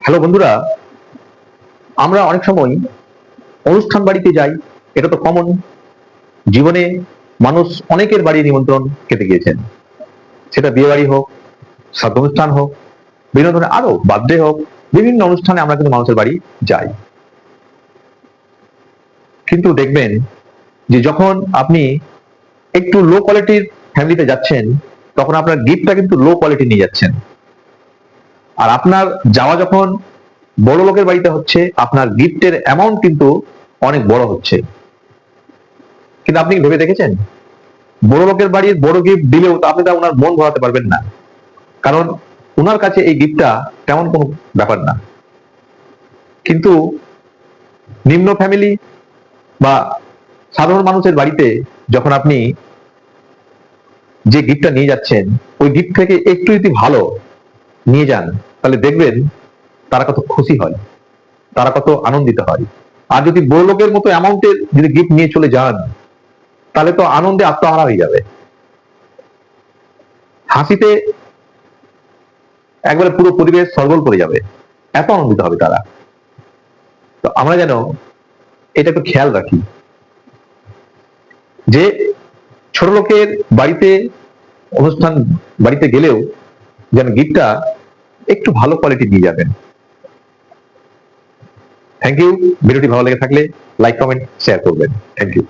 Hello বন্ধুরা, আমরা অনেক সময় অনুষ্ঠান বাড়িতে যাই। এটা তো কমন। জীবনে মানুষ অনেকের বাড়ি নিমন্ত্রণ খেতে গিয়েছেন। সেটা বিয়ে বাড়ি হোক, শ্রাদ্ধ অনুষ্ঠান হোক, বিভিন্ন ধরনের আরো বার্থডে হোক, বিভিন্ন অনুষ্ঠানে আমরা কিন্তু মানুষের বাড়ি যাই। কিন্তু দেখবেন যে যখন আপনি একটু লো কোয়ালিটির ফ্যামিলিতে যাচ্ছেন, তখন আপনার গিফটটা কিন্তু লো কোয়ালিটি নিয়ে যাচ্ছেন। আর আপনার যাওয়া যখন বড় লোকের বাড়িতে হচ্ছে, আপনার গিফটের অ্যামাউন্ট কিন্তু অনেক বড় হচ্ছে। কিন্তু আপনি ভেবে দেখেছেন, বড় লোকের বাড়ির বড় গিফট দিলেও তো আপনি তা ওনার মন ভরাতে পারবেন না, কারণ ওনার কাছে এই গিফটটা তেমন কোনো ব্যাপার না। কিন্তু নিম্ন ফ্যামিলি বা সাধারণ মানুষের বাড়িতে যখন আপনি যে গিফটটা নিয়ে যাচ্ছেন, ওই গিফট থেকে একটু যদি ভালো নিয়ে যান, তাহলে দেখবেন তারা কত খুশি হয়, তারা কত আনন্দিত হয়। আর যদি বড় লোকের মতো অ্যামাউন্টের যদি গিফট নিয়ে চলে যান, তাহলে তো আনন্দে আত্মহারা হয়ে যাবে, হাসিতে একবারে পুরো পরিবেশ সরগোল করে যাবে, এত আনন্দিত হবে তারা। তো আমরা যেন এটা একটু খেয়াল রাখি যে ছোট লোকের বাড়িতে অনুষ্ঠান বাড়িতে গেলেও যেন গিফটটা একটু ভালো কোয়ালিটি নিয়ে যাবেন। Thank you. ভিডিওটি ভালো লেগে থাকলে লাইক, কমেন্ট, শেয়ার করবেন। Thank you.